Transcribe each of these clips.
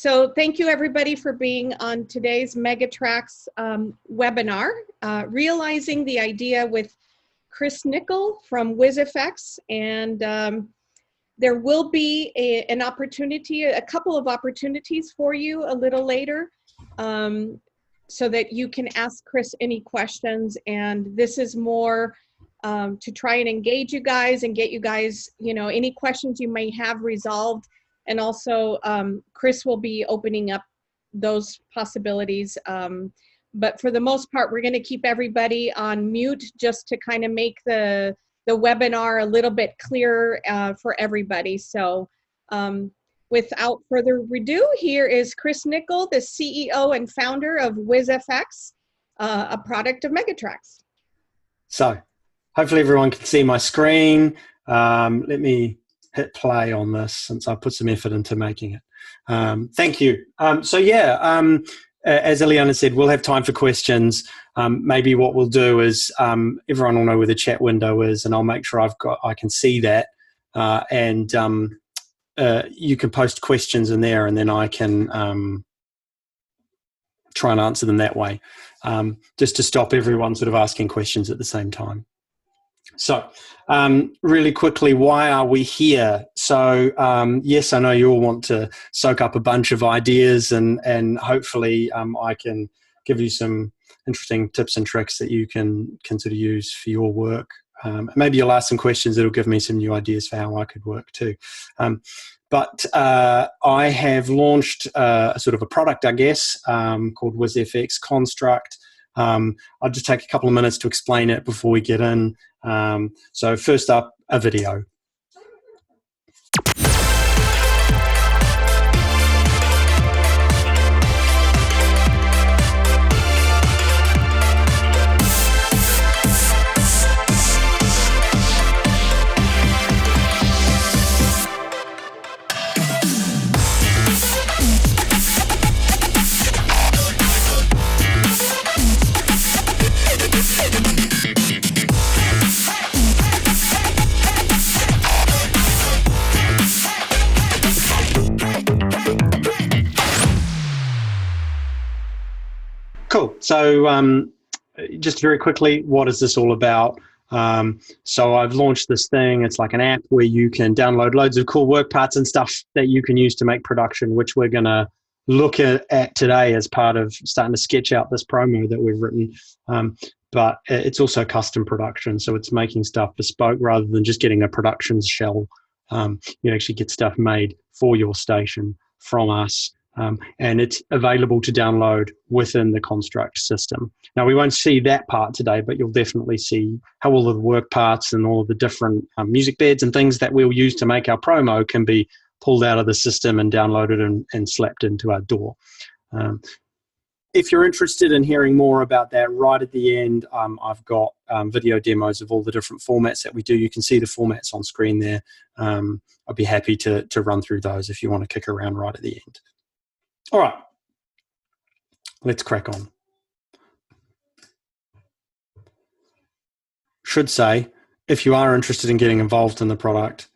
So thank you everybody for being on today's Megatracks webinar, Realizing the Idea with Chris Nickel from WIZZFX. And there will be an opportunity, a couple of opportunities for you a little later so that you can ask Chris any questions. And this is more to try and engage you guys and get you guys, you know, any questions you may have resolved. And also, Chris will be opening up those possibilities. But for the most part, we're going to keep everybody on mute just to kind of make the webinar a little bit clearer for everybody. So without further ado, here is Chris Nickel, the CEO and founder of WIZZFX, a product of Megatracks. So hopefully everyone can see my screen. Let me hit play on this since I put some effort into making it. Thank you. As Ileana said, we'll have time for questions. Maybe what we'll do is everyone will know where the chat window is, and I'll make sure I can see that. You can post questions in there, and then I can try and answer them that way, just to stop everyone sort of asking questions at the same time. So really quickly, why are we here? So yes, I know you all want to soak up a bunch of ideas, and hopefully I can give you some interesting tips and tricks that you can sort of use for your work. Maybe you'll ask some questions that'll give me some new ideas for how I could work too. But I have launched a sort of a product, I guess, called WIZZFX CONSTRUCT. I'll just take a couple of minutes to explain it before we get in. So first up, a video. Cool. So just very quickly, what is this all about? So I've launched this thing. It's like an app where you can download loads of cool work parts and stuff that you can use to make production, which we're going to look at today as part of starting to sketch out this promo that we've written. But it's also custom production. So it's making stuff bespoke rather than just getting a production shell. You actually get stuff made for your station from us. And it's available to download within the Construct system. Now, we won't see that part today, but you'll definitely see how all of the work parts and all of the different music beds and things that we'll use to make our promo can be pulled out of the system and downloaded and slapped into our DAW. If you're interested in hearing more about that, right at the end, I've got video demos of all the different formats that we do. You can see the formats on screen there. I'd be happy to run through those if you want to kick around right at the end. All right, let's crack on. Should say, if you are interested in getting involved in the product,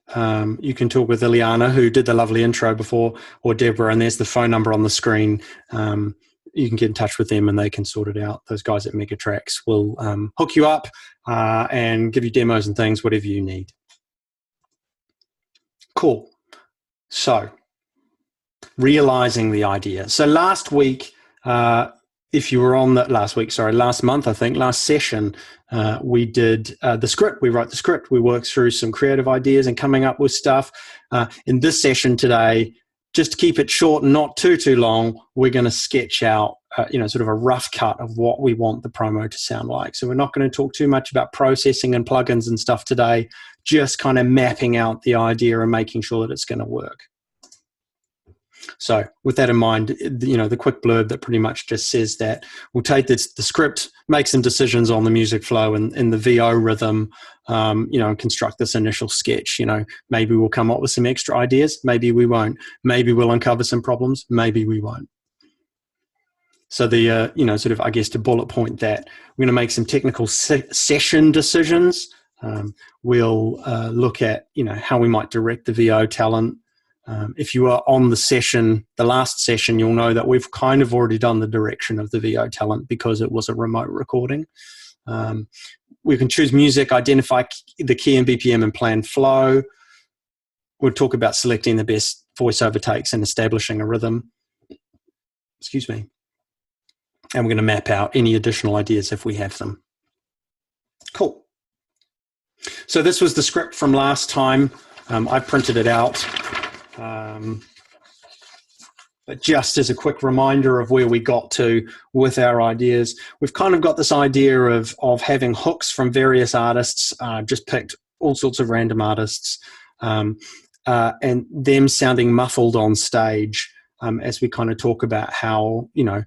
you can talk with Ileana, who did the lovely intro before, or Deborah, and there's the phone number on the screen. You can get in touch with them and they can sort it out. Those guys at Megatracks will hook you up and give you demos and things, whatever you need. Cool. So, realizing the idea. So last week, if you were on that last month, I think, last session, we did the script. We wrote the script. We worked through some creative ideas and coming up with stuff. In this session today, just to keep it short and not too long, we're going to sketch out, sort of a rough cut of what we want the promo to sound like. So we're not going to talk too much about processing and plugins and stuff today, just kind of mapping out the idea and making sure that it's going to work. So with that in mind, the quick blurb that pretty much just says that we'll take the script, make some decisions on the music flow and the VO rhythm, and construct this initial sketch. Maybe we'll come up with some extra ideas. Maybe we won't. Maybe we'll uncover some problems. Maybe we won't. So the, sort of, I guess, to bullet point that, we're going to make some technical session decisions. We'll look at, how we might direct the VO talent. If you are on the session, the last session, you'll know that we've kind of already done the direction of the VO talent because it was a remote recording. We can choose music, identify the key and BPM and plan flow. We'll talk about selecting the best voiceover takes and establishing a rhythm. Excuse me. And we're going to map out any additional ideas if we have them. Cool. So this was the script from last time. I printed it out. But just as a quick reminder of where we got to with our ideas, we've kind of got this idea of having hooks from various artists, just picked all sorts of random artists, and them sounding muffled on stage as we kind of talk about how, you know,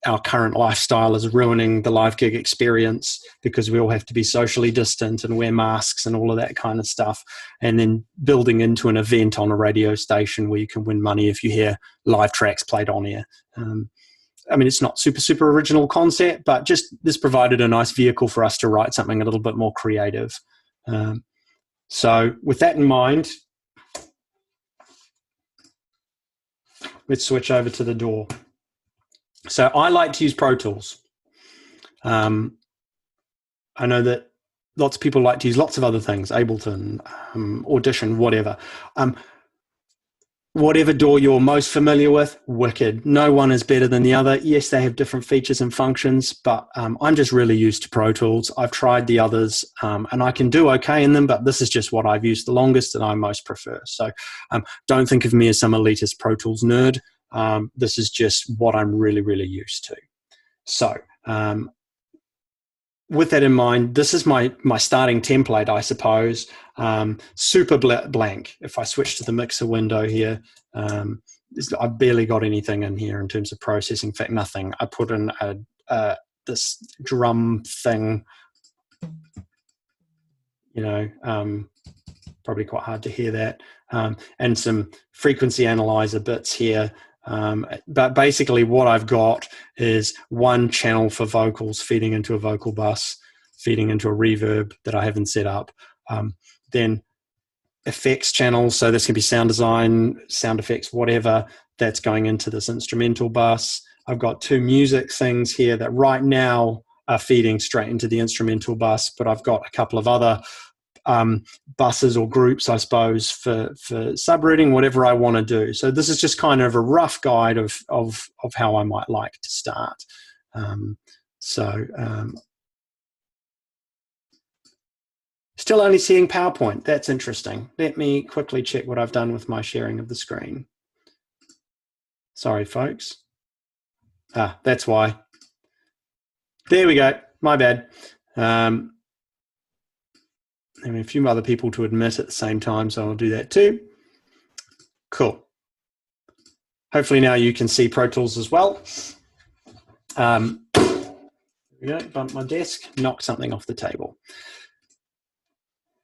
our current lifestyle is ruining the live gig experience because we all have to be socially distant and wear masks and all of that kind of stuff. And then building into an event on a radio station where you can win money if you hear live tracks played on air. I mean, it's not super original concept, but just this provided a nice vehicle for us to write something a little bit more creative. So with that in mind, let's switch over to the DAW. So I like to use Pro Tools. I know that lots of people like to use lots of other things, Ableton, Audition, whatever. Whatever DAW you're most familiar with, wicked. No one is better than the other. Yes, they have different features and functions, but I'm just really used to Pro Tools. I've tried the others, and I can do okay in them, but this is just what I've used the longest and I most prefer. So don't think of me as some elitist Pro Tools nerd. This is just what I'm really used to. So with that in mind, this is my starting template, I suppose. Super blank. If I switch to the mixer window here, I've barely got anything in here in terms of processing. In fact, nothing. I put in this drum thing, you know, probably quite hard to hear that, and some frequency analyzer bits here. But basically what I've got is one channel for vocals feeding into a vocal bus, feeding into a reverb that I haven't set up. Then effects channels, so this can be sound design, sound effects, whatever, that's going into this instrumental bus. I've got two music things here that right now are feeding straight into the instrumental bus, but I've got a couple of other buses or groups, I suppose, for subrouting, whatever I want to do. So this is just kind of a rough guide of how I might like to start. Still only seeing PowerPoint. That's interesting. Let me quickly check what I've done with my sharing of the screen. Sorry, folks. That's why. There we go. My bad. I mean, a few other people to admit at the same time, so I'll do that too. Cool. Hopefully now you can see Pro Tools as well. There we go, bump my desk, knock something off the table.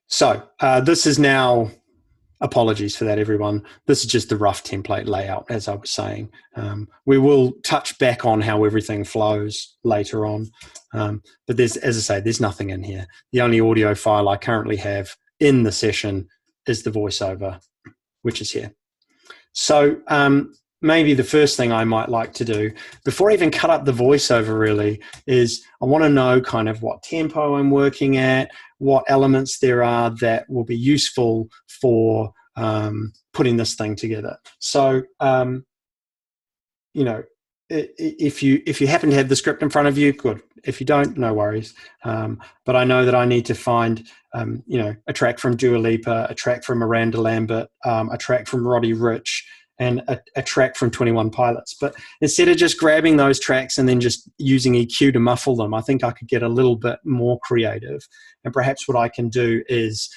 So this is now, apologies for that, everyone. This is just the rough template layout, as I was saying. We will touch back on how everything flows later on. But there's, as I say, there's nothing in here. The only audio file I currently have in the session is the voiceover, which is here. So maybe the first thing I might like to do, before I even cut up the voiceover really, is I want to know kind of what tempo I'm working at, what elements there are that will be useful for putting this thing together. So, you know, if you happen to have the script in front of you, good. If you don't, no worries. But I know that I need to find, you know, a track from Dua Lipa, a track from Miranda Lambert, a track from Roddy Ricch, and a track from 21 Pilots. But instead of just grabbing those tracks and then just using EQ to muffle them, I think I could get a little bit more creative. And perhaps what I can do is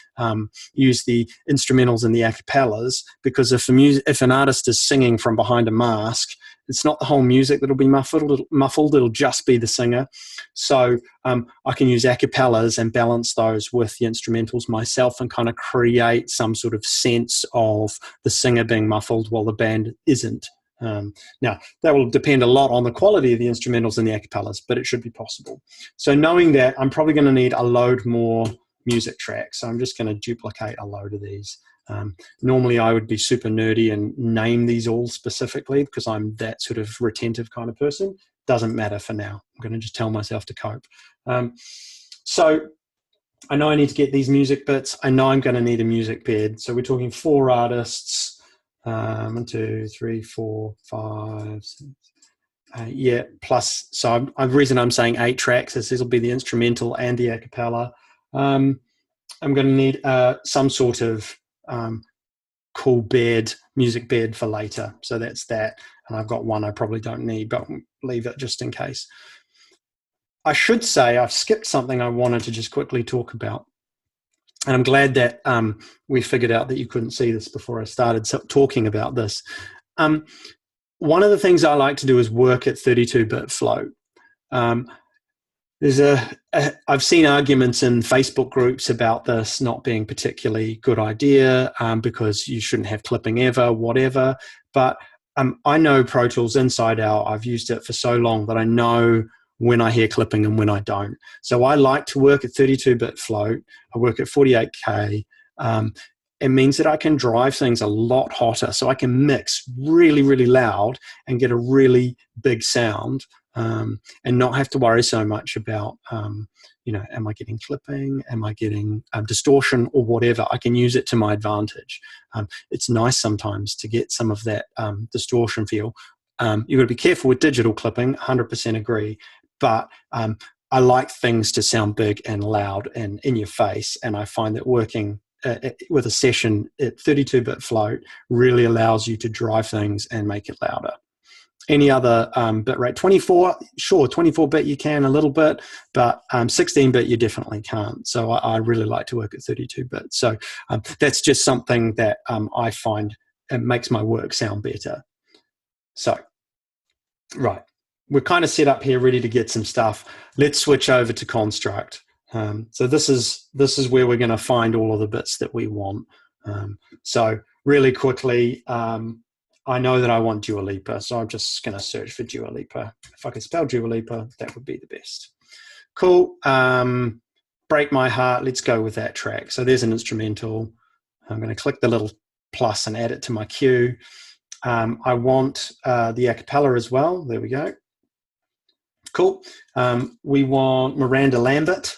use the instrumentals and the acapellas, because if an artist is singing from behind a mask, it's not the whole music that'll be muffled, it'll just be the singer. So I can use acapellas and balance those with the instrumentals myself and kind of create some sort of sense of the singer being muffled while the band isn't. Now, that will depend a lot on the quality of the instrumentals and the acapellas, but it should be possible. So knowing that, I'm probably going to need a load more music tracks. So I'm just going to duplicate a load of these. Normally I would be super nerdy and name these all specifically because I'm that sort of retentive kind of person. Doesn't matter for now. I'm going to just tell myself to cope. So I know I need to get these music bits. I know I'm going to need a music bed. So we're talking 4 artists. 1, 2, 3, 4, 5, 6, 8. Yeah, plus. So the reason I'm saying 8 tracks is this will be the instrumental and the a cappella. I'm going to need some sort of cool bed, music bed for later. So that's that. And I've got one I probably don't need, but leave it just in case. I should say I've skipped something I wanted to just quickly talk about. And I'm glad that we figured out that you couldn't see this before I started talking about this. One of the things I like to do is work at 32-bit float. I've seen arguments in Facebook groups about this not being particularly good idea because you shouldn't have clipping ever, whatever. But I know Pro Tools inside out. I've used it for so long that I know when I hear clipping and when I don't. So I like to work at 32-bit float. I work at 48K. It means that I can drive things a lot hotter. So I can mix really, really loud and get a really big sound and not have to worry so much about, am I getting clipping? Am I getting distortion or whatever? I can use it to my advantage. It's nice sometimes to get some of that distortion feel. You've got to be careful with digital clipping, 100% agree. But I like things to sound big and loud and in your face. And I find that working with a session at 32-bit float really allows you to drive things and make it louder. Any other bit rate? 24, sure, 24-bit you can a little bit, but 16-bit you definitely can't. So I really like to work at 32-bit. So that's just something that I find it makes my work sound better. So, right. We're kind of set up here, ready to get some stuff. Let's switch over to Construct. So this is where we're going to find all of the bits that we want. So really quickly, I know that I want Dua Lipa, so I'm just going to search for Dua Lipa. If I could spell Dua Lipa, that would be the best. Cool. Break My Heart. Let's go with that track. So there's an instrumental. I'm going to click the little plus and add it to my queue. I want the a cappella as well. There we go. Cool. We want Miranda Lambert.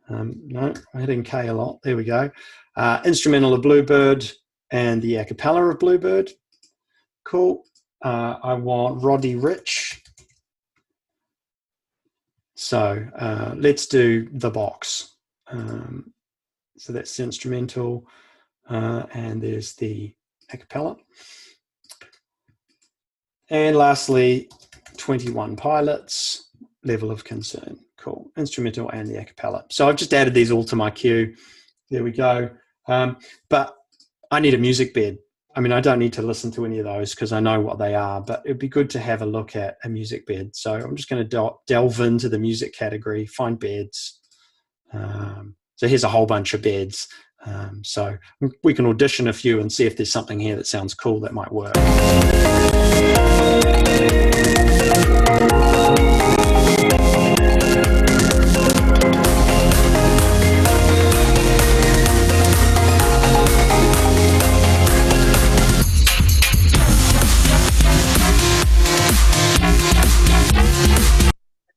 No, I'm hitting K a lot. There we go. Instrumental of Bluebird and the a cappella of Bluebird. Cool. I want Roddy Ricch. So let's do The Box. So that's the instrumental. And there's the a cappella. And lastly, 21 Pilots, Level of Concern. Cool. Instrumental and the a cappella. So I've just added these all to my queue. There we go. But I need a music bed. I mean, I don't need to listen to any of those because I know what they are, but it'd be good to have a look at a music bed. So I'm just going to delve into the music category, find beds. So here's a whole bunch of beds. So we can audition a few and see if there's something here that sounds cool that might work.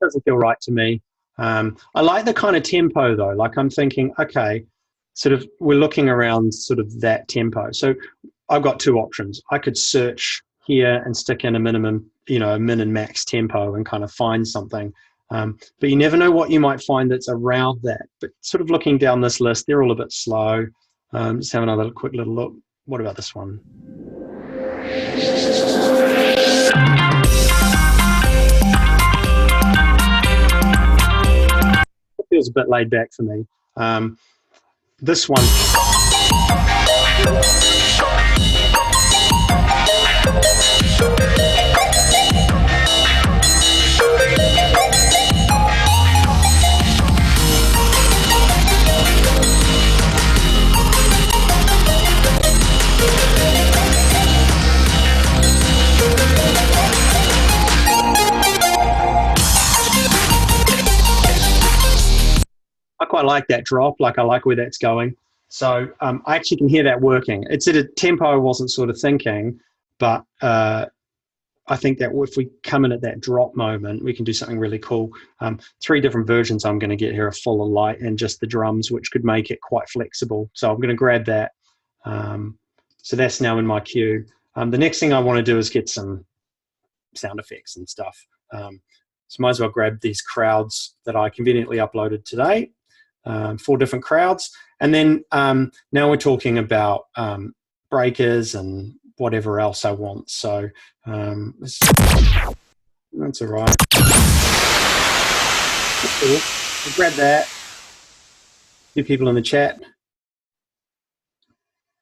Doesn't feel right to me. I like the kind of tempo though. Like I'm thinking, okay, sort of we're looking around sort of that tempo. So I've got 2 options. I could search here and stick in a minimum, a min and max tempo and kind of find something. But you never know what you might find that's around that. But sort of looking down this list, they're all a bit slow. Just have another quick little look. What about this one? It feels a bit laid back for me. This one. I quite like that drop. Like I like where that's going. So I actually can hear that working. It's at a tempo I wasn't sort of thinking, but I think that if we come in at that drop moment, we can do something really cool. 3 different versions I'm going to get here are full of light and just the drums, which could make it quite flexible. So I'm going to grab that. So that's now in my queue. The next thing I want to do is get some sound effects and stuff. So might as well grab these crowds that I conveniently uploaded today, 4 different crowds. And then now we're talking about breakers and whatever else I want. So that's all right. That's cool. I'll grab that. A few people in the chat.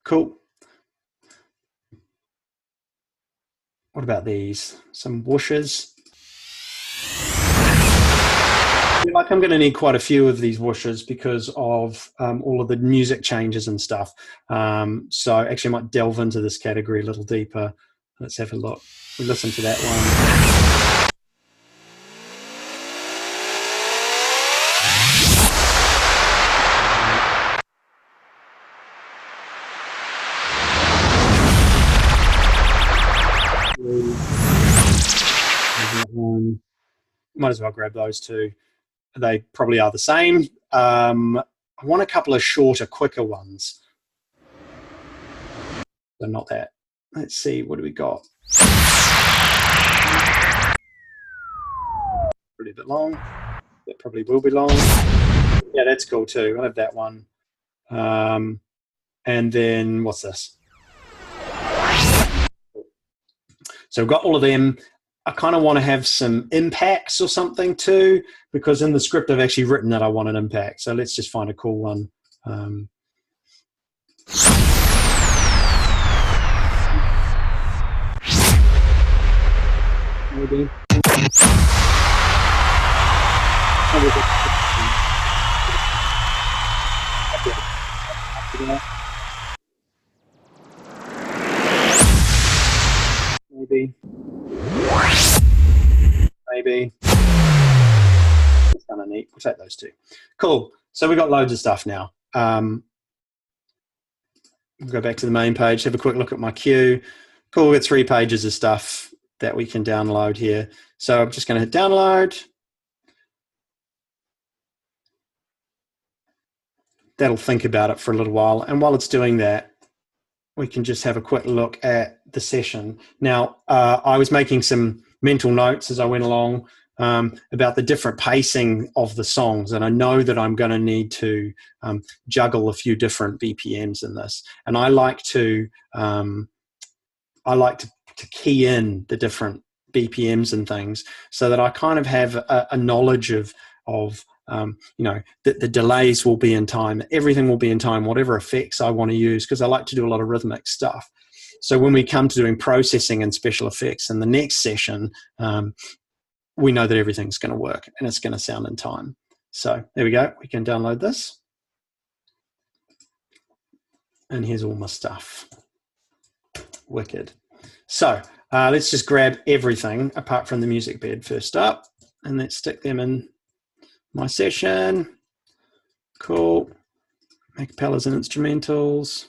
Cool. What about these? Some whooshes. I feel like I'm going to need quite a few of these whooshes because of all of the music changes and stuff. So actually I might delve into this category a little deeper. Let's have a look. We listen to that one. Might as well grab those 2. They probably are the same. I want a couple of shorter, quicker ones. So not that. Let's see, what do we got? Probably a bit long. That probably will be long. Yeah, that's cool too. I'll have that one. And then what's this? So we've got all of them. I kind of want to have some impacts or something too, because in the script I've actually written that I want an impact. So let's just find a cool one. Maybe. Maybe. It's kind of neat. We'll take those 2. Cool. So we've got loads of stuff now. We'll go back to the main page, have a quick look at my queue. Cool, we've got 3 pages of stuff that we can download here. So I'm just going to hit download. That'll think about it for a little while. And while it's doing that, we can just have a quick look at the session. Now, I was making some mental notes as I went along about the different pacing of the songs. And I know that I'm going to need to juggle a few different BPMs in this. And I like to key in the different BPMs and things so that I kind of have a knowledge of you know, the delays will be in time, everything will be in time, whatever effects I want to use, because I like to do a lot of rhythmic stuff. So when we come to doing processing and special effects in the next session, we know that everything's going to work and it's going to sound in time. So there we go. We can download this. And here's all my stuff. Wicked. So let's just grab everything apart from the music bed first up, and let's stick them in my session. Cool. Acapellas and instrumentals.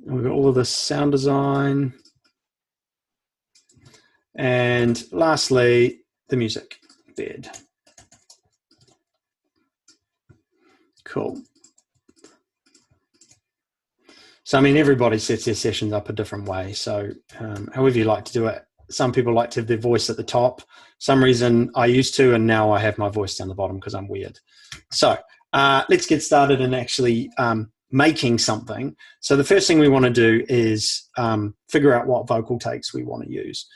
And we've got all of this sound design. And lastly, the music bed. Cool. So, I mean, everybody sets their sessions up a different way. So however you like to do it. Some people like to have their voice at the top. Some reason I used to, and now I have my voice down the bottom because I'm weird. So let's get started in actually making something. So the first thing we want to do is figure out what vocal takes we want to use.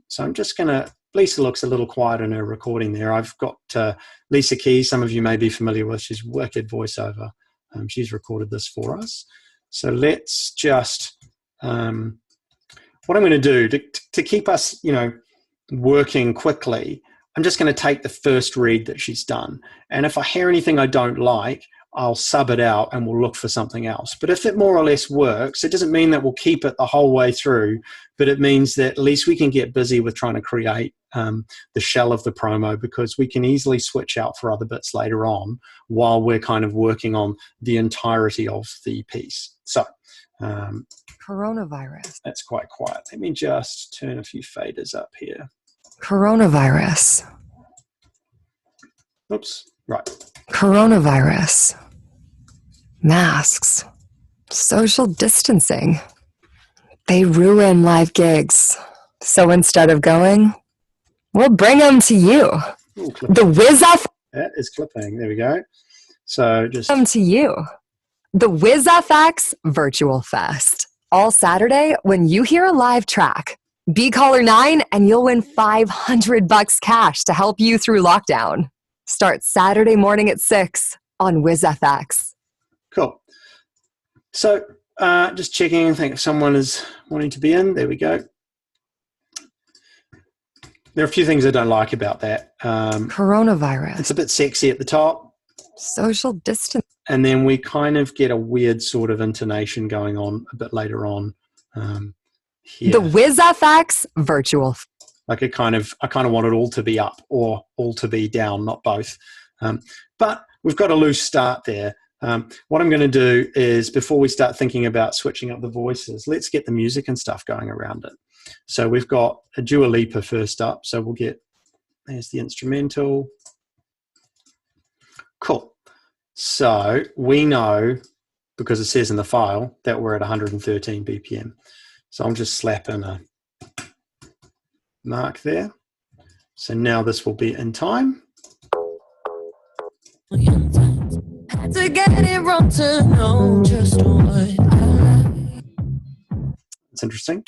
So I'm just going to, Lisa looks a little quiet in her recording there. I've got Lisa Key, some of you may be familiar with. She's wicked voiceover. She's recorded this for us. So let's just, what I'm going to do to keep us, you know, working quickly, I'm just going to take the first read that she's done. And if I hear anything I don't like, I'll sub it out and we'll look for something else. But if it more or less works, it doesn't mean that we'll keep it the whole way through, but it means that at least we can get busy with trying to create the shell of the promo, because we can easily switch out for other bits later on while we're kind of working on the entirety of the piece. So coronavirus. That's quite quiet. Let me just turn a few faders up here. Coronavirus. Oops, right. Coronavirus. Masks. Social distancing. They ruin live gigs. So instead of going, we'll bring them to you. Ooh, The WIZZFX. That is clipping. There we go. So just Them to you. The WIZZFX Virtual Fest. All Saturday, when you hear a live track, be caller 9 and you'll win $500 cash to help you through lockdown. Start Saturday morning at 6 on WIZZFX. cool. So just checking, I think if someone is wanting to be in, there we go. There are a few things I don't like about that. Coronavirus. It's a bit sexy at the top. Social distance. And then we kind of get a weird sort of intonation going on a bit later on here. The WIZZFX Virtual. Like I kind of want it all to be up or all to be down, not both. But we've got a loose start there. What I'm going to do is, before we start thinking about switching up the voices, let's get the music and stuff going around it. So we've got a Dua Lipa first up. So we'll get, there's the instrumental. Cool. So we know, because it says in the file, that we're at 113 BPM. So I'll just slap in a mark there. So now this will be in time. To get it wrong to know just what I like. It's interesting.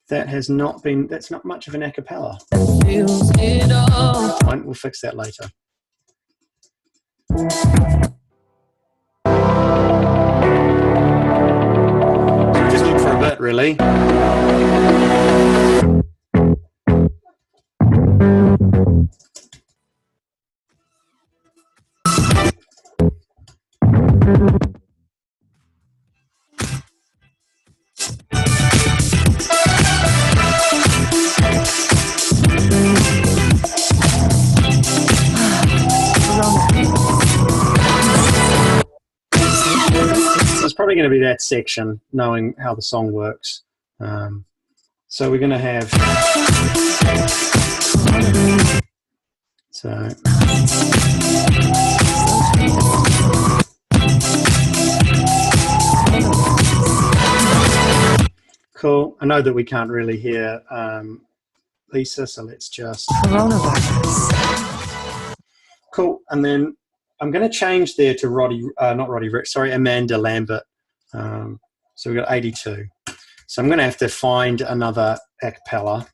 That has not been, that's not much of an a cappella. Feels it all. Fine, we'll fix that later. Just look for a bit, really. It's probably going to be that section, knowing how the song works. So we're going to have. So. Cool. I know that we can't really hear Lisa, so let's just. Coronavirus. Cool. And then I'm going to change there to not Roddy Ricch, sorry, Amanda Lambert. So we've got 82. So I'm going to have to find another a cappella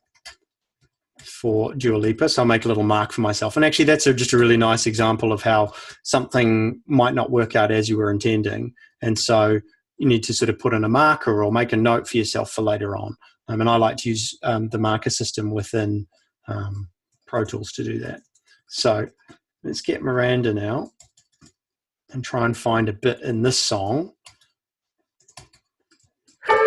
for Dua Lipa. So I'll make a little mark for myself. And actually, that's just a really nice example of how something might not work out as you were intending. And so you need to sort of put in a marker or make a note for yourself for later on. And I like to use the marker system within Pro Tools to do that. So let's get Miranda now and try and find a bit in this song. Cool.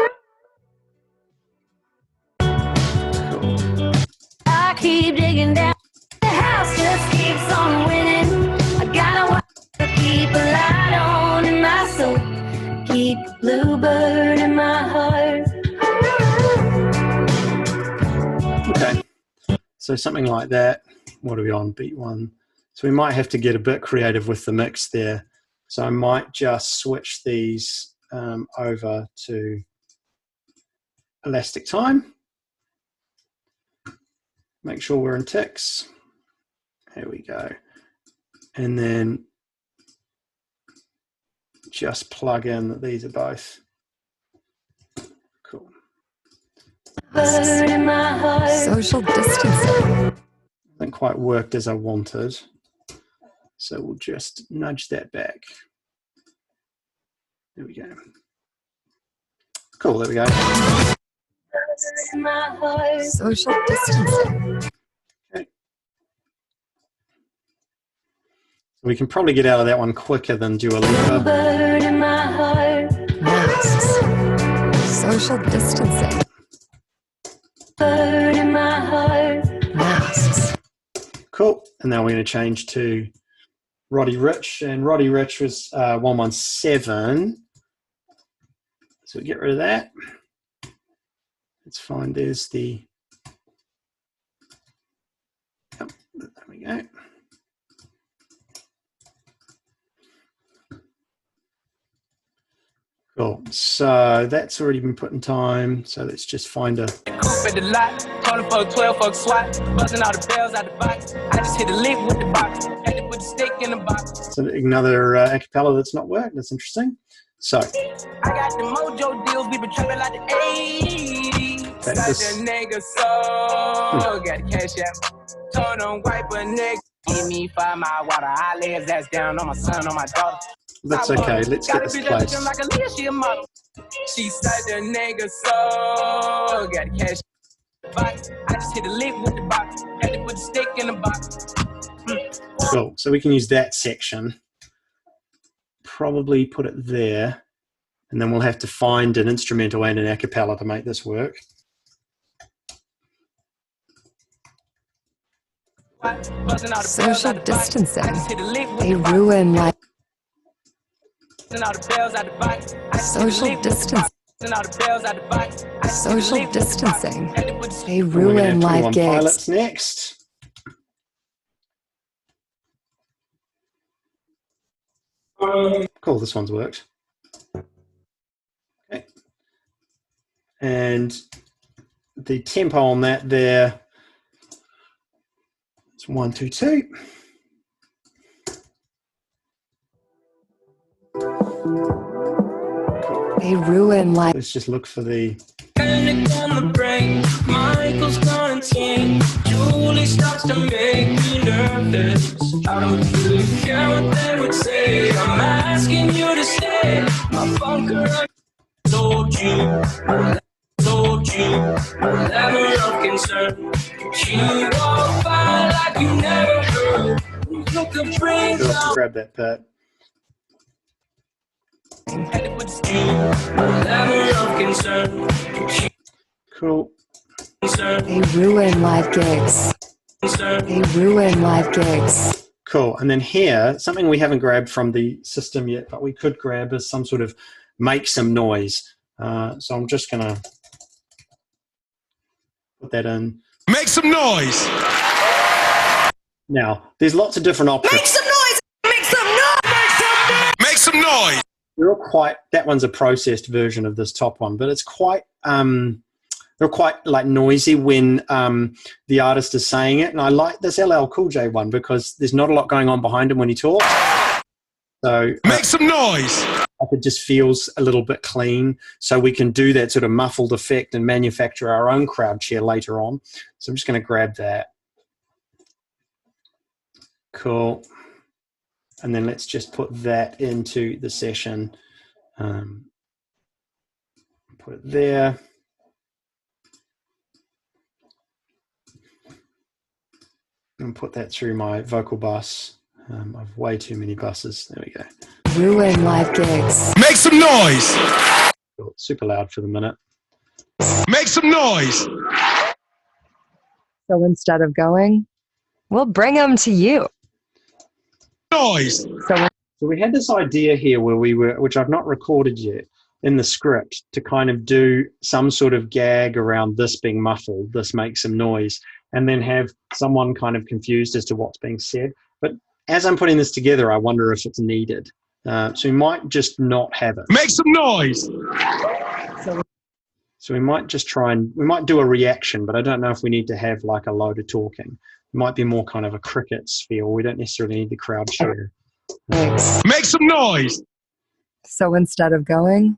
I keep digging down. The house just keeps on winning. I gotta watch to keep a light on in my soul. Keep a bluebird in my heart. Okay. So something like that. What are we on? Beat 1. So we might have to get a bit creative with the mix there. So I might just switch these over to elastic time. Make sure we're in ticks. There we go. And then just plug in that these are both. Cool. Bird in my heart. Social distancing. Hasn't quite worked as I wanted. So we'll just nudge that back. There we go. Cool, there we go. In my heart. Social distancing. Okay. We can probably get out of that one quicker than Dua Lipa. Bird in my heart. Masks. Social distancing. Bird in my heart. Masks. Cool. And now we're going to change to Roddy Rich. And Roddy Rich was 117. So we get rid of that. Let's find there's the... Oh, there we go. Cool. So that's already been put in time. So let's just find a... Coupe at the lot, calling for a 12 fuck SWAT, buzzing all the bells out the box. I just hit a lick with the box, had to put the stick in the box. So another acapella that's not worked. That's interesting. So I got the mojo deals, we been trapping like the 80s. Got the nigga so got the cash out. Told him wipe a nigga. Give me 5 mile water. I lay his ass down on my son, on my daughter. that's okay. Let's get this placed. Like a Leah, she a model. She said the nigga so got the cash box. I just hit a lick with the box. Had to put the stick in the box. Cool. So we can use that section. Probably put it there. And then we'll have to find an instrumental and an a cappella to make this work. Social distancing. They ruin life. Social distancing. Social distancing. They ruin live gigs. Pilots next. Cool, this one's worked. Okay. And the tempo on that there, it's 1, 2, 2. They ruin life. Let's just look for the... Michael's gonna change. Julie starts to make me nervous. I don't really care what they would say. I'm asking you to stay. My bunker told you, never of concern. You walk by like you never heard. Look a brain. Grab that part. Cool. They ruin live gigs. They ruin live gigs. Cool. And then here, something we haven't grabbed from the system yet, but we could grab is some sort of make some noise. So I'm just going to put that in. Make some noise. Now, there's lots of different options. Make some noise. Make some noise. Make some noise. They're all quite, that one's a processed version of this top one, but it's quite, they're quite like noisy when the artist is saying it. And I like this LL Cool J one because there's not a lot going on behind him when he talks. So make some noise. It just feels a little bit clean. So we can do that sort of muffled effect and manufacture our own crowd share later on. So I'm just going to grab that. Cool. And then let's just put that into the session. Put it there. And put that through my vocal bus. I've way too many buses. There we go. Ruin live gigs. Make some noise. Cool. Super loud for the minute. Make some noise. So instead of going, we'll bring them to you. Noise. So we had this idea here where we were, which I've not recorded yet in the script, to kind of do some sort of gag around this being muffled, this makes some noise, and then have someone kind of confused as to what's being said. But as I'm putting this together, I wonder if it's needed. So we might just not have it. Make some noise. So we might just try and, we might do a reaction, but I don't know if we need to have like a load of talking. It might be more kind of a crickets feel. We don't necessarily need the crowd share. Make some noise. So instead of going,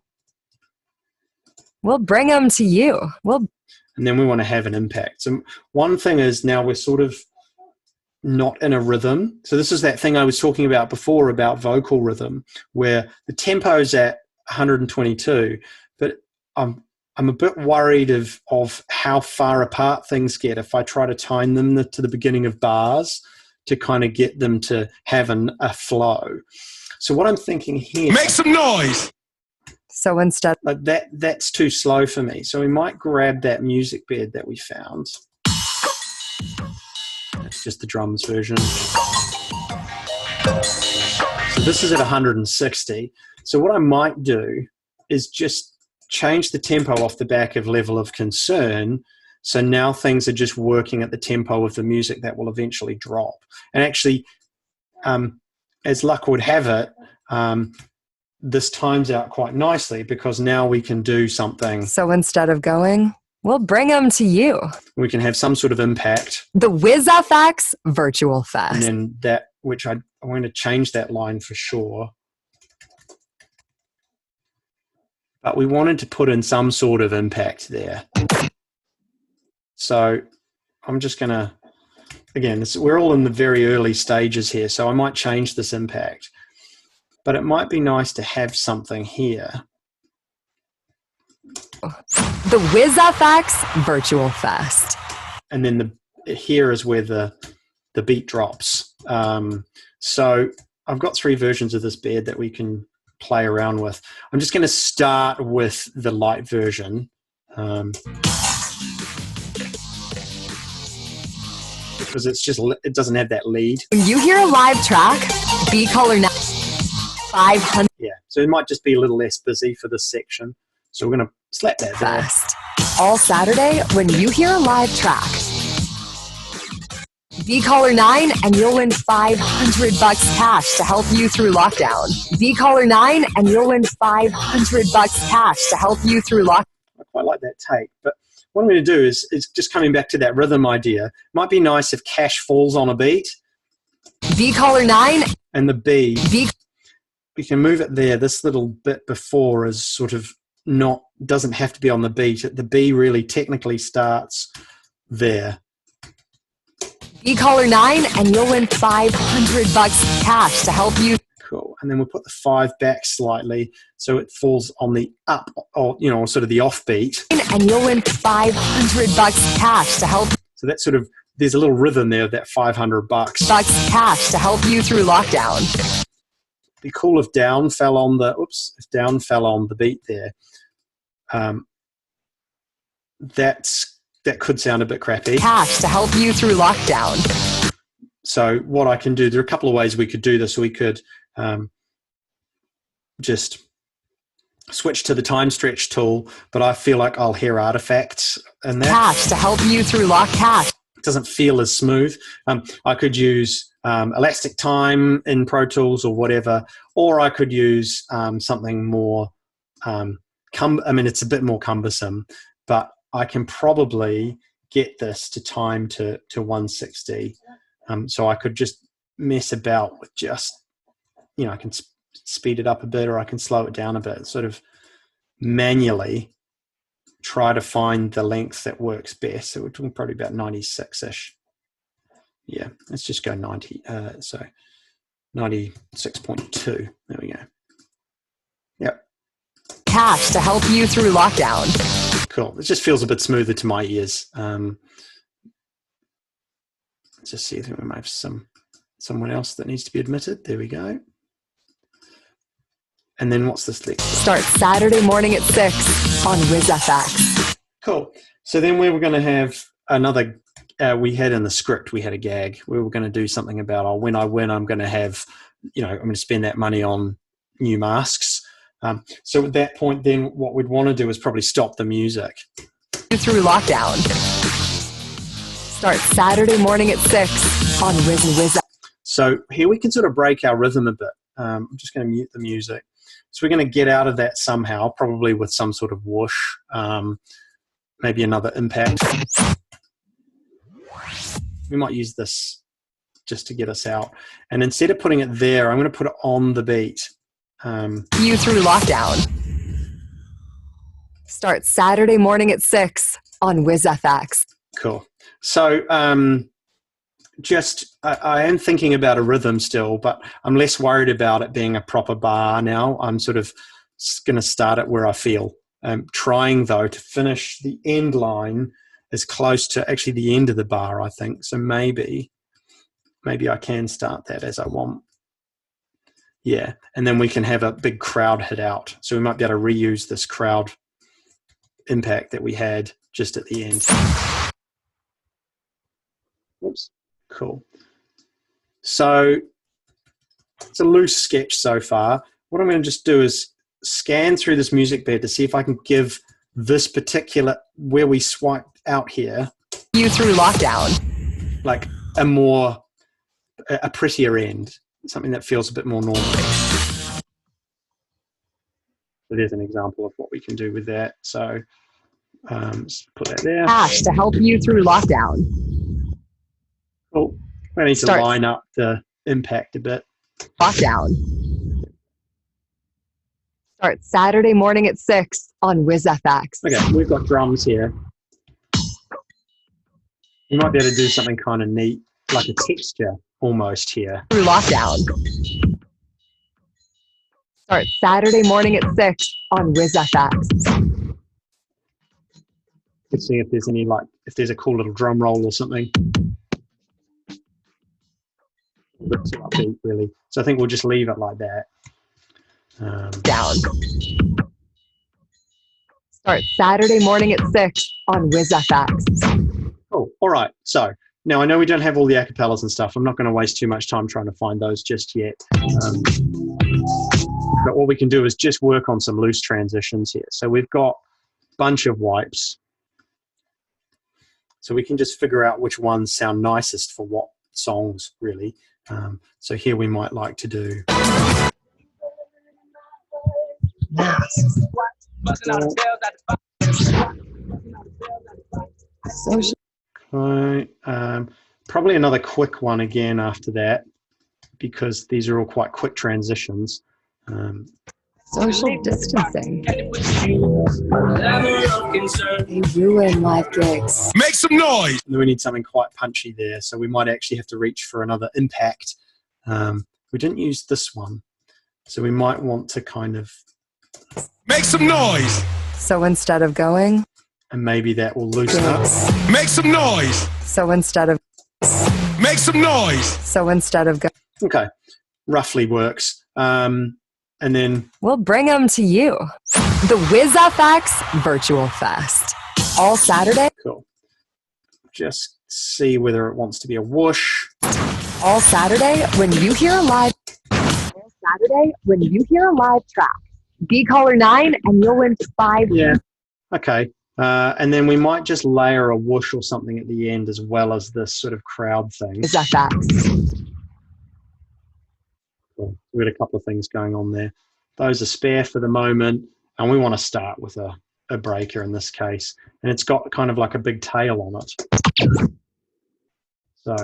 we'll bring them to you. And then we want to have an impact. So one thing is now we're sort of not in a rhythm. So this is that thing I was talking about before about vocal rhythm, where the tempo's at 122, but I'm a bit worried of how far apart things get if I try to time them to the beginning of bars, to kind of get them to have a flow. So what I'm thinking here, Make some noise. So instead, that's too slow for me. So we might grab that music bed that we found. That's just the drums version. So this is at 160. So what I might do is just change the tempo off the back of level of concern. So now things are just working at the tempo of the music that will eventually drop. And actually, as luck would have it, this times out quite nicely because now we can do something. so instead of going, we'll bring them to you. We can have some sort of impact. The WIZZFX Virtual Fest. And then that, which I'm going to change that line for sure. But we wanted to put in some sort of impact there. So I'm just going to, again, we're all in the very early stages here, so I might change this impact. But it might be nice to have something here. The WIZZFX Virtual Fest. And then here is where the beat drops. So I've got 3 versions of this bed that we can play around with. I'm just going to start with the light version. Because it doesn't have that lead. When you hear a live track, B color 500 Yeah, so it might just be a little less busy for this section. So we're going to slap that there. Fest. All Saturday, when you hear a live track, be caller 9 and you'll win $500 cash to help you through lockdown. Be caller 9 and you'll win $500 cash to help you through lockdown. I quite like that take, but what I'm going to do is just coming back to that rhythm idea. Might be nice if cash falls on a beat. Be caller 9 and the B. B. We can move it there. This little bit before is sort of doesn't have to be on the beat. The B really technically starts there. Be caller 9 and you'll win $500 cash to help you. Cool. And then we'll put the 5 back slightly so it falls on the up, or sort of the off beat. And you'll win $500 cash to help. So that's sort of, there's a little rhythm there of that $500. Bucks cash to help you through lockdown. Be cool if down fell on the beat there. That could sound a bit crappy. Cash to help you through lockdown. So what I can do, there are a couple of ways we could do this. We could just switch to the time stretch tool, but I feel like I'll hear artifacts in that. Cash to help you through cash. It doesn't feel as smooth. I could use elastic time in Pro Tools or whatever, or I could use something more, it's a bit more cumbersome, but I can probably get this to time to 160. So I could just mess about with just, I can speed it up a bit or I can slow it down a bit, sort of manually try to find the length that works best. So we're talking probably about 96-ish. Yeah, let's just go 90. So 96.2. There we go. Yep. Cash to help you through lockdown. Cool. It just feels a bit smoother to my ears. Let's just see if we might have someone else that needs to be admitted. There we go. And then what's this next? Start Saturday morning at 6 on WIZZFX. Cool. So then we were going to have another, we had in the script, we had a gag. We were going to do something about, when I win, I'm going to have, I'm going to spend that money on new masks. So at that point, then what we'd want to do is probably stop the music. Through lockdown. Start Saturday morning at 6 on WIZZFX. So here we can sort of break our rhythm a bit. I'm just going to mute the music. So we're going to get out of that somehow, probably with some sort of whoosh, maybe another impact. We might use this just to get us out. And instead of putting it there, I'm going to put it on the beat. You through lockdown. Start Saturday morning at 6 on WIZZFX. Cool. So I am thinking about a rhythm still, but I'm less worried about it being a proper bar now. I'm sort of going to start it where I feel. I'm trying, though, to finish the end line as close to actually the end of the bar, I think. So maybe maybe I can start that as I want. Yeah, and then we can have a big crowd hit out. So we might be able to reuse this crowd impact that we had just at the end. Oops, cool. So it's a loose sketch so far. What I'm going to just do is scan through this music bed to see if I can give this particular, where we swipe out here, You through lockdown. like a prettier end, something that feels a bit more normal. So there's an example of what we can do with that. So let's put that there. Cash to help you through lockdown. Cool. I need to line up the impact a bit. Lockdown. Start Saturday morning at 6 on WIZZFX. Okay, we've got drums here. You might be able to do something kind of neat, like a texture almost here. Through lockdown. Start Saturday morning at 6 on WIZZFX. Let's see if there's any, if there's a cool little drum roll or something. A bit too upbeat, really. So I think we'll just leave it like that. Down. Start Saturday morning at 6 on WIZZFX. Cool. All right. So now I know we don't have all the acapellas and stuff. I'm not going to waste too much time trying to find those just yet. But what we can do is just work on some loose transitions here. So we've got a bunch of wipes. So we can just figure out which ones sound nicest for what songs, really. So here we might like to do. Okay, probably another quick one again after that, because these are all quite quick transitions. Social distancing. They ruin live gigs. Make some noise. We need something quite punchy there, so we might actually have to reach for another impact. We didn't use this one, so we might want to kind of Make some noise. So instead of going, and maybe that will loosen up. Make some noise. So instead of Make some noise. So instead of going, Okay, roughly works. And then we'll bring them to you. The WIZZFX Virtual Fest. All Saturday. Cool. Just see whether it wants to be a whoosh. All Saturday when you hear a live. All Saturday when you hear a live track. Be caller 9 and you'll win 5. Yeah. Okay. And then we might just layer a whoosh or something at the end as well as this sort of crowd thing. WIZZFX. Cool. We've got a couple of things going on there. Those are spare for the moment, and we want to start with a breaker in this case. And it's got kind of like a big tail on it. So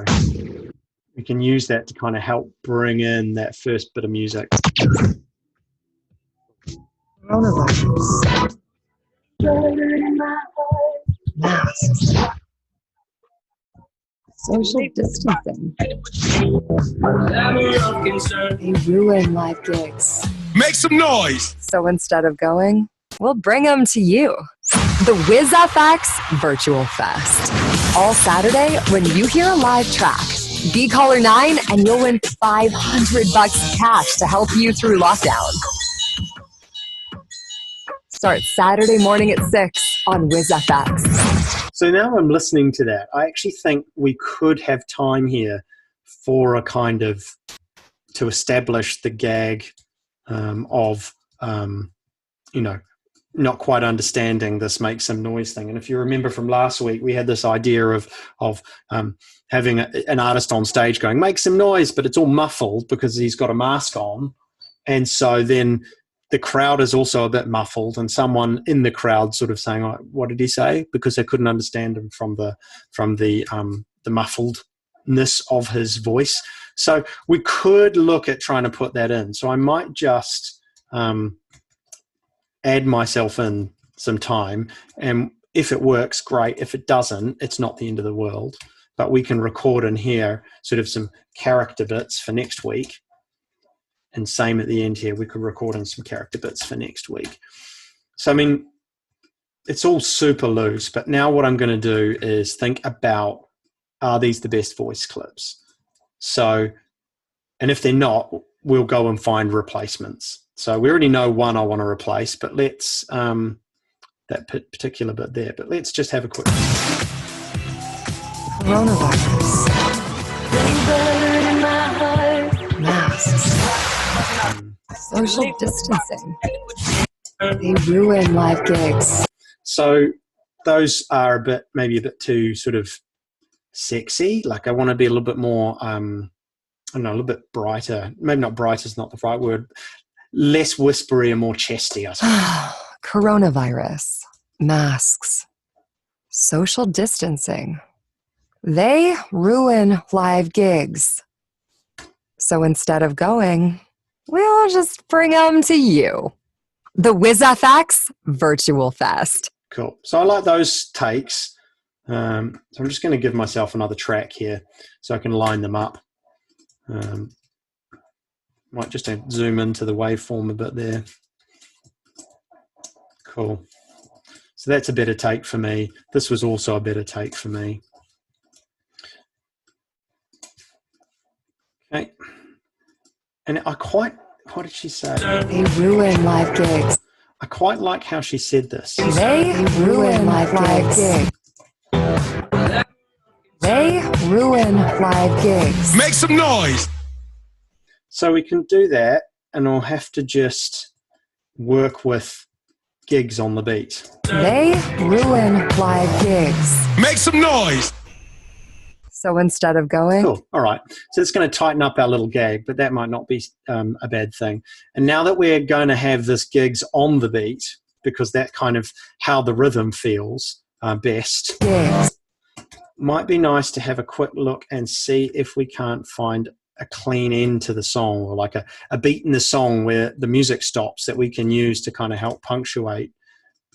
we can use that to kind of help bring in that first bit of music. Coronavirus. Masks. Social distancing. They ruin live gigs. Make some noise. So instead of going, we'll bring them to you. The WIZZFX Virtual Fest. All Saturday when you hear a live track. Be caller 9 and you'll win $500 cash to help you through lockdown. Start Saturday morning at 6 on WIZZFX. So now I'm listening to that. I actually think we could have time here for a kind of, to establish the gag of, not quite understanding this make some noise thing. And if you remember from last week, we had this idea of having an artist on stage going, make some noise, but it's all muffled because he's got a mask on. And so then the crowd is also a bit muffled, and someone in the crowd sort of saying, oh, what did he say? Because they couldn't understand him from the muffledness of his voice. So we could look at trying to put that in. So I might just add myself in some time, and if it works, great. If it doesn't, it's not the end of the world. But we can record in here sort of some character bits for next week. And same at the end here, we could record in some character bits for next week. So, I mean, it's all super loose, but now what I'm going to do is think about, are these the best voice clips? So, and if they're not, we'll go and find replacements. So we already know one I want to replace, but let's, that particular bit there, but let's just have a quick. Coronavirus. Masks. Social distancing. They ruin live gigs. So those are maybe a bit too sort of sexy. Like I want to be a little bit more, I don't know, a little bit brighter. Maybe not brighter is not the right word. Less whispery and more chesty, I suppose. Coronavirus. Masks. Social distancing. They ruin live gigs. So instead of going, we'll just bring them to you. The WIZZFX Virtual Fest. Cool. So I like those takes. So I'm just going to give myself another track here so I can line them up. Might just zoom into the waveform a bit there. Cool. So that's a better take for me. This was also a better take for me. Okay. And what did she say? They ruin live gigs. I quite like how she said this. They ruin live gigs. They ruin live gigs. Make some noise. So we can do that, and I'll have to just work with gigs on the beat. They ruin live gigs. Make some noise. So instead of going, Cool. All right. So it's going to tighten up our little gag, but that might not be a bad thing. And now that we're going to have this gigs on the beat, because that's kind of how the rhythm feels best, gigs. might be nice to have a quick look and see if we can't find a clean end to the song, or like a beat in the song where the music stops that we can use to kind of help punctuate.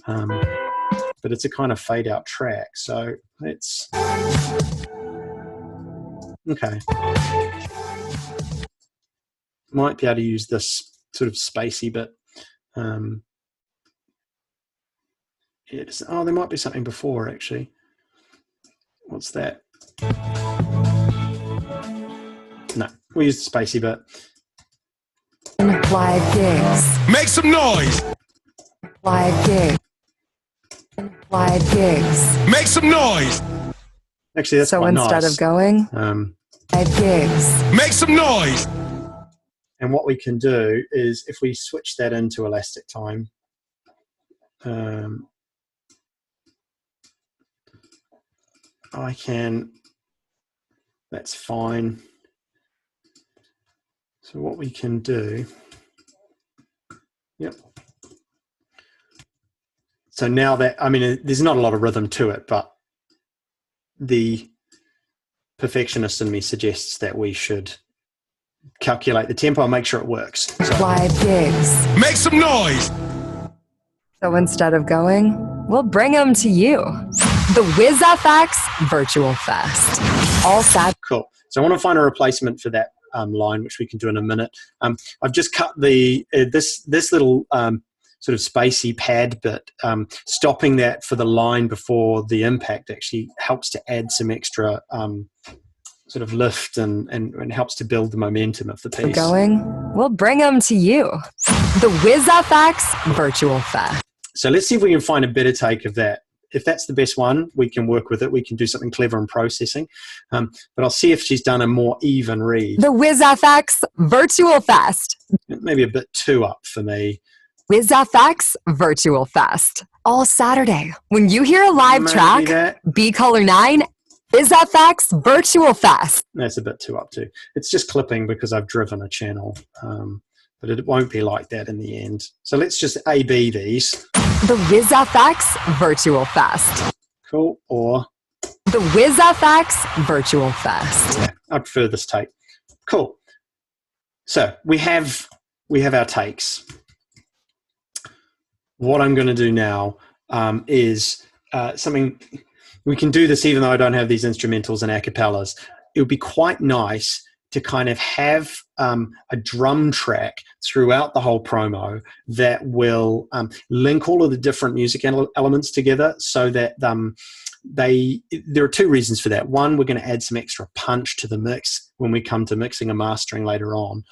But it's a kind of fade out track. So let's... Okay. Might be able to use this sort of spacey bit. There might be something before, actually. What's that? No, we'll use the spacey bit. Live gigs. Make some noise. Live gigs. Live gigs. Make some noise. Actually, that's so quite instead nice. of going, live gigs. Make some noise. And what we can do is, if we switch that into elastic time, I can, that's fine. So what we can do, yep. So now that, I mean, there's not a lot of rhythm to it, but the perfectionist in me suggests that we should calculate the tempo and make sure it works. So, live gigs. Make some noise. So instead of going, we'll bring them to you. The WIZZFX Virtual Fest. All sad. Cool. So I want to find a replacement for that line, which we can do in a minute. I've just cut the this little sort of spacey pad bit. Stopping that for the line before the impact actually helps to add some extra sort of lift and helps to build the momentum of the piece. Going, we'll bring them to you. The WIZZFX Virtual Fest. So let's see if we can find a better take of that. If that's the best one, we can work with it. We can do something clever in processing. But I'll see if she's done a more even read. The WIZZFX Virtual Fest. Maybe a bit too up for me. WIZZFX Virtual Fest. All Saturday. When you hear a live Maybe track, that. B Color 9, WIZZFX Virtual Fest. That's a bit too up too. It's just clipping because I've driven a channel. But it won't be like that in the end. So let's just A-B these. The WIZZFX Virtual Fest. Cool. Or The WIZZFX Virtual Fest. yeah, I prefer this take. Cool. So we have our takes. What I'm going to do now is something. We can do this even though I don't have these instrumentals and acapellas. It would be quite nice to kind of have a drum track throughout the whole promo that will link all of the different music elements together, so that there are two reasons for that. One, we're going to add some extra punch to the mix when we come to mixing and mastering later on.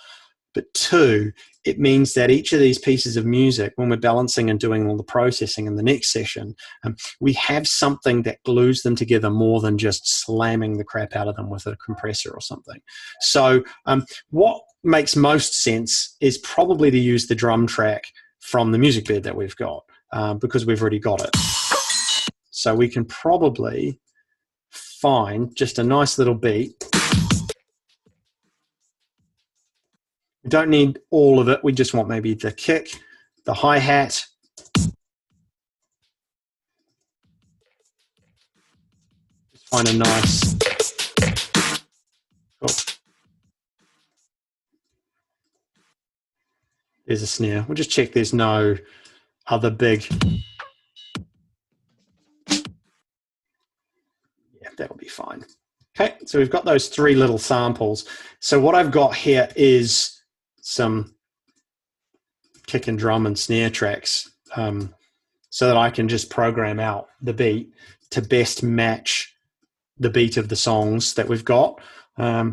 But two, it means that each of these pieces of music, when we're balancing and doing all the processing in the next session, we have something that glues them together more than just slamming the crap out of them with a compressor or something. So what makes most sense is probably to use the drum track from the music bed that we've got, because we've already got it. So we can probably find just a nice little beat. We don't need all of it. We just want maybe the kick, the hi-hat. Just find a nice... Cool. There's a snare. We'll just check there's no other big... Yeah, that'll be fine. Okay, so we've got those three little samples. So what I've got here is some kick and drum and snare tracks, so that I can just program out the beat to best match the beat of the songs that we've got. I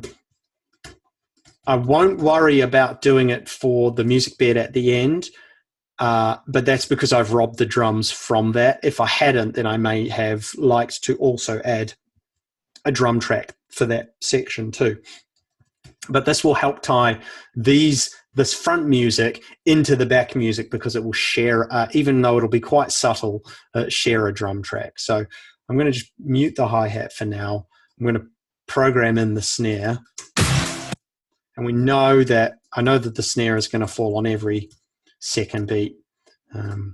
won't worry about doing it for the music bed at the end, but that's because I've robbed the drums from that. If I hadn't, then I may have liked to also add a drum track for that section too. But this will help tie this front music into the back music, because it will share, even though it'll be quite subtle, share a drum track. So I'm going to just mute the hi-hat for now. I'm going to program in the snare. And I know that the snare is going to fall on every second beat. So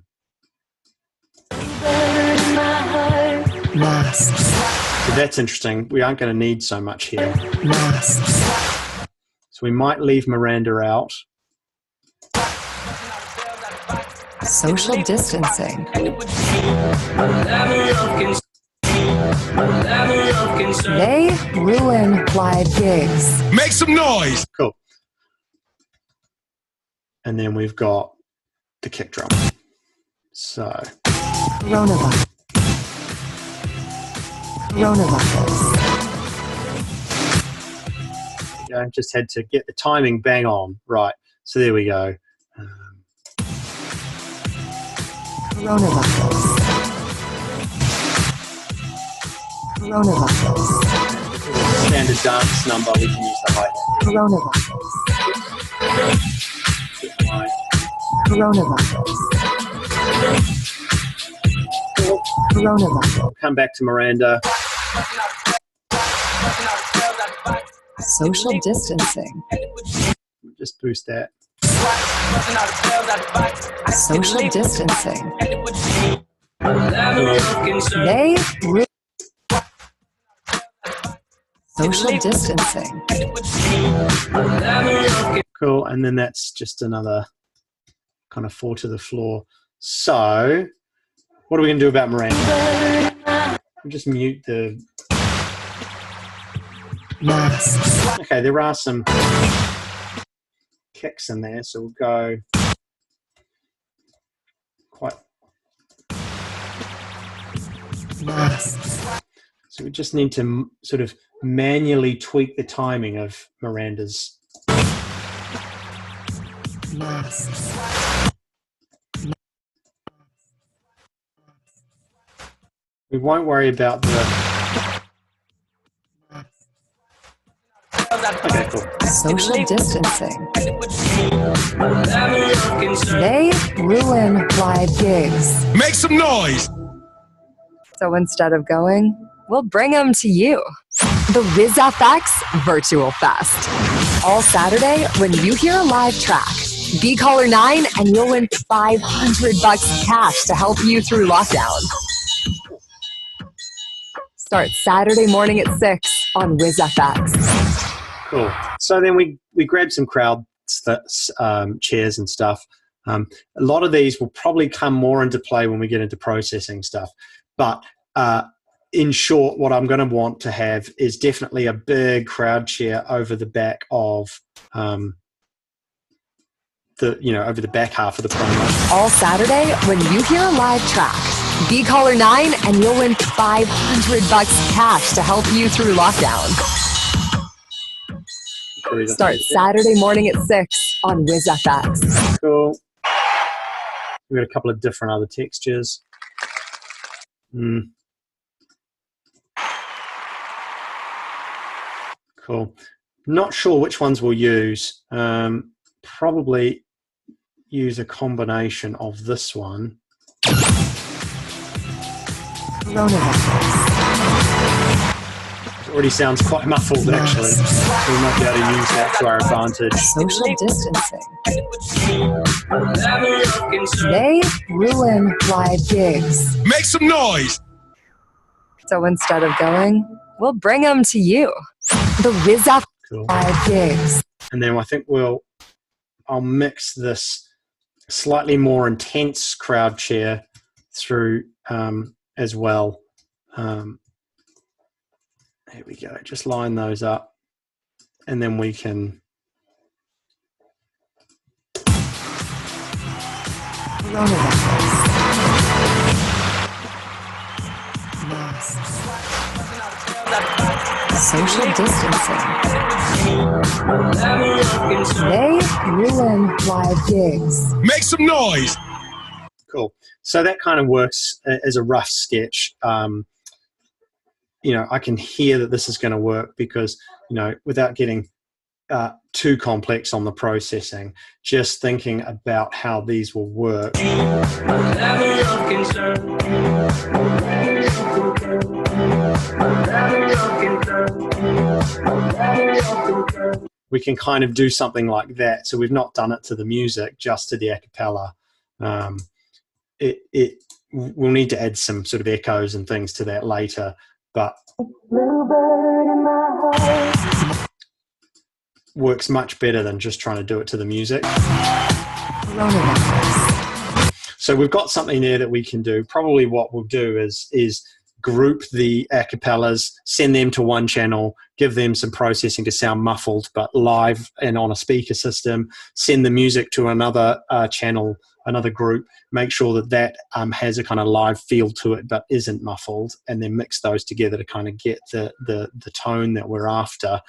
that's interesting. We aren't going to need so much here. So we might leave Miranda out. Social distancing. They ruin live gigs. Make some noise. Cool. And then we've got the kick drum. So. Coronavirus. I just had to get the timing bang on. Right. So there we go. Coronavirus. Standard dance number, we can use the hi-hat. Coronavirus. Come back to Miranda. Social distancing. Just boost that. Social distancing. They ruin. Social distancing. Cool, and then that's just another kind of 4 to the floor. So, what are we going to do about Miranda? We'll just mute the... Masks. Okay, there are some kicks in there, so we'll go quite... Masks. So we just need to sort of manually tweak the timing of Miranda's. Masks. We won't worry about the... Okay, cool. Social distancing. They ruin live gigs. Make some noise. So instead of going, we'll bring them to you. The WIZZFX Virtual Fest. All Saturday, when you hear a live track, be caller 9 and you'll win $500 cash to help you through lockdown. Start Saturday morning at 6 on WIZZFX. Cool. So then we grabbed some crowd chairs and stuff. A lot of these will probably come more into play when we get into processing stuff. But in short, what I'm going to want to have is definitely a big crowd chair over the back of over the back half of the promo. All Saturday, when you hear a live track, Be caller 9 and you'll win $500 cash to help you through lockdown. Start Saturday morning at 6 on WIZZFX. Cool. We've got a couple of different other textures. Cool. Not sure which ones we'll use. Probably use a combination of this one. It already sounds quite muffled, actually. We might be able to use that to our advantage. Social distancing. They ruin live gigs. Make some noise. So instead of going, we'll bring them to you. The WIZZFX live gigs. And then I think I'll mix this slightly more intense crowd cheer through as well. There we go. Just line those up, and then we can. Social distancing. They ruin live gigs. Make some noise. Cool. So that kind of works as a rough sketch. I can hear that this is going to work because, without getting too complex on the processing, just thinking about how these will work. We can kind of do something like that. So we've not done it to the music, just to the a cappella. We'll need to add some sort of echoes and things to that later, but works much better than just trying to do it to the music. So we've got something there that we can do. Probably what we'll do is group the a cappellas, send them to one channel, give them some processing to sound muffled but live and on a speaker system, send the music to another channel, another group, make sure that has a kind of live feel to it but isn't muffled, and then mix those together to kind of get the tone that we're after,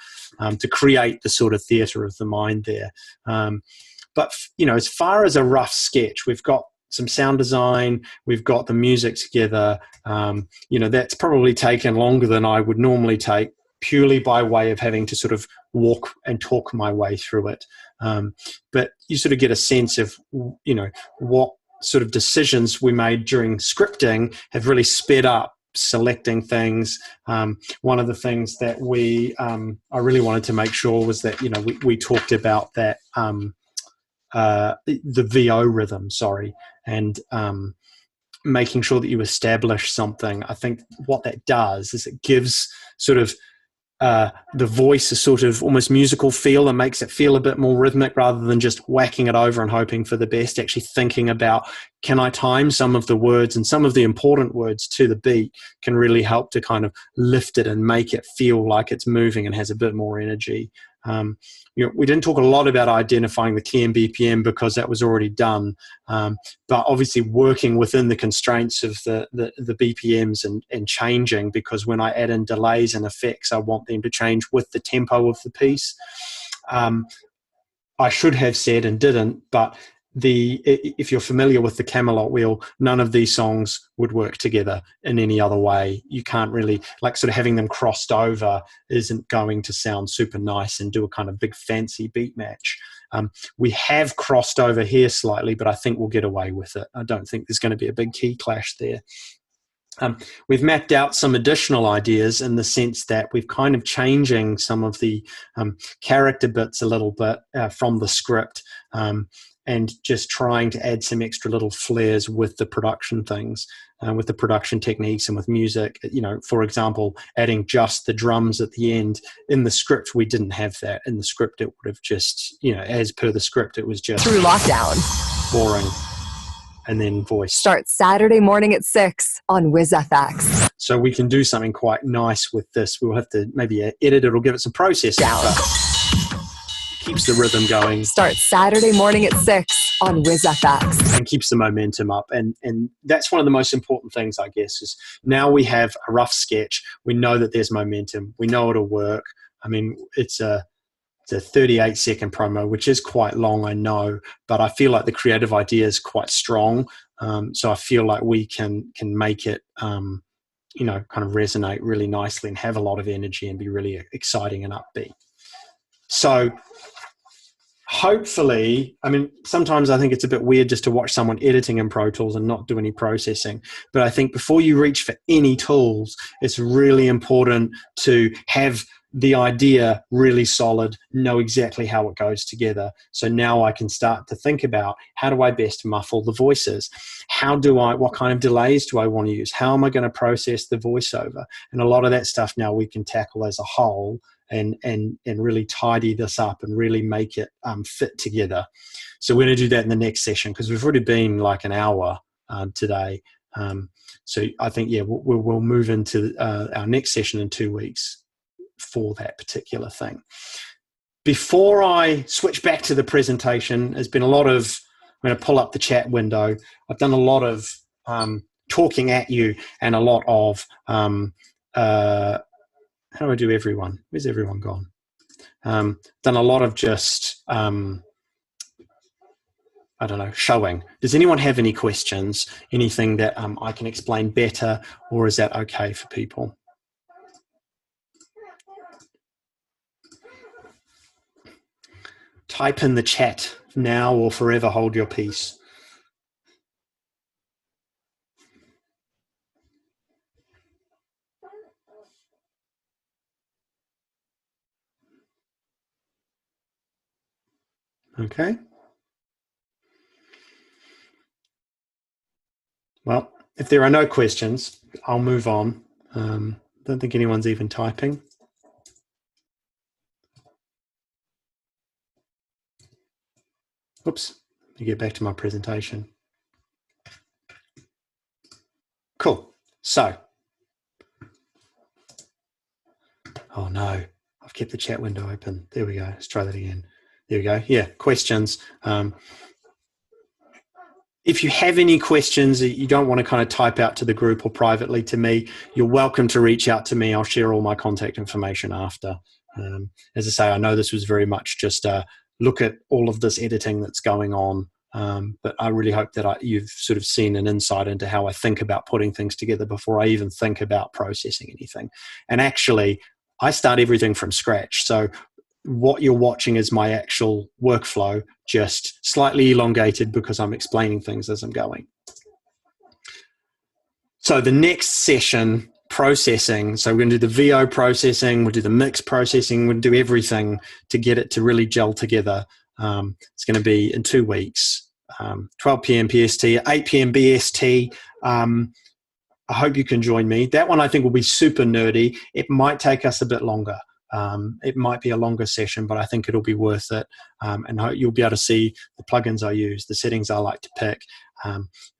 to create the sort of theatre of the mind there. But as far as a rough sketch, we've got some sound design, we've got the music together. That's probably taken longer than I would normally take, purely by way of having to sort of walk and talk my way through it. But you sort of get a sense of, what sort of decisions we made during scripting have really sped up selecting things. One of the things that I really wanted to make sure was that, we talked about that, the VO rhythm, and making sure that you establish something. I think what that does is it gives sort of the voice a sort of almost musical feel and makes it feel a bit more rhythmic rather than just whacking it over and hoping for the best. Actually thinking about, can I time some of the words, and some of the important words to the beat can really help to kind of lift it and make it feel like it's moving and has a bit more energy. We didn't talk a lot about identifying the key and BPM because that was already done. But obviously working within the constraints of the BPMs and changing, because when I add in delays and effects, I want them to change with the tempo of the piece. I should have said and didn't, but if you're familiar with the Camelot wheel, none of these songs would work together in any other way. You can't really, sort of having them crossed over isn't going to sound super nice and do a kind of big fancy beat match. We have crossed over here slightly, but I think we'll get away with it. I don't think there's going to be a big key clash there. We've mapped out some additional ideas in the sense that we've kind of changing some of the character bits a little bit from the script, and just trying to add some extra little flares with the production things, with the production techniques and with music. For example, adding just the drums at the end. In the script, we didn't have that. In the script, it would have just, as per the script, it was just through lockdown, boring, and then voice. Start Saturday morning at 6 on WIZZFX. So we can do something quite nice with this. We'll have to maybe edit it or give it some processing. keeps the rhythm going. Start Saturday morning at 6 on WIZZFX. And keeps the momentum up. And that's one of the most important things, I guess, is now we have a rough sketch. We know that there's momentum. We know it'll work. I mean, it's a 38-second promo, which is quite long, I know, but I feel like the creative idea is quite strong. So I feel like we can make it, kind of resonate really nicely and have a lot of energy and be really exciting and upbeat. So hopefully, I mean, sometimes I think it's a bit weird just to watch someone editing in Pro Tools and not do any processing. But I think before you reach for any tools, it's really important to have the idea really solid, know exactly how it goes together. So now I can start to think about, how do I best muffle the voices? What kind of delays do I want to use? How am I going to process the voiceover? And a lot of that stuff now we can tackle as a whole and really tidy this up and really make it fit together. So we're going to do that in the next session, because we've already been like an hour today. So I think, we'll move into our next session in 2 weeks for that particular thing. Before I switch back to the presentation, there's been a lot of, I'm going to pull up the chat window. I've done a lot of talking at you and a lot of, how do I do everyone? Where's everyone gone? Done a lot of just, showing. Does anyone have any questions? Anything that I can explain better, or is that okay for people? Type in the chat now or forever hold your peace. Okay. Well, if there are no questions, I'll move on. Don't think anyone's even typing. Oops, let me get back to my presentation. Cool. So, oh no, I've kept the chat window open. There we go. Let's try that again. There we go. Yeah, questions. If you have any questions that you don't want to kind of type out to the group or privately to me, you're welcome to reach out to me. I'll share all my contact information after. As I say, I know this was very much just a look at all of this editing that's going on, but I really hope that you've sort of seen an insight into how I think about putting things together before I even think about processing anything. And actually, I start everything from scratch. So what you're watching is my actual workflow, just slightly elongated because I'm explaining things as I'm going. So the next session, processing. So we're going to do the VO processing, we'll do the mix processing, we'll do everything to get it to really gel together. It's going to be in 2 weeks, 12 p.m. PST, 8 p.m. BST. I hope you can join me. That one I think will be super nerdy. It might take us a bit longer. It might be a longer session, but I think it'll be worth it. And you'll be able to see the plugins I use, the settings I like to pick,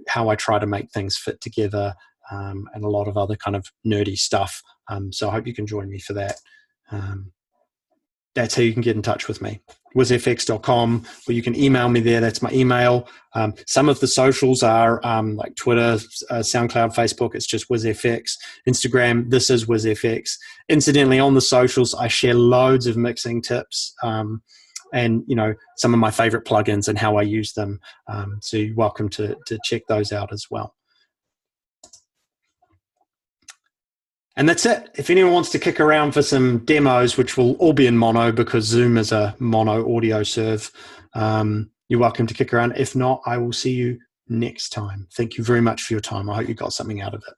how I try to make things fit together, and a lot of other kind of nerdy stuff. So I hope you can join me for that. That's how you can get in touch with me. WIZZFX.com, or you can email me there. That's my email. Some of the socials are like Twitter, SoundCloud, Facebook. It's just WIZZFX. Instagram, this is WIZZFX. Incidentally, on the socials, I share loads of mixing tips and, some of my favorite plugins and how I use them. So you're welcome to check those out as well. And that's it. If anyone wants to kick around for some demos, which will all be in mono because Zoom is a mono audio serve, you're welcome to kick around. If not, I will see you next time. Thank you very much for your time. I hope you got something out of it.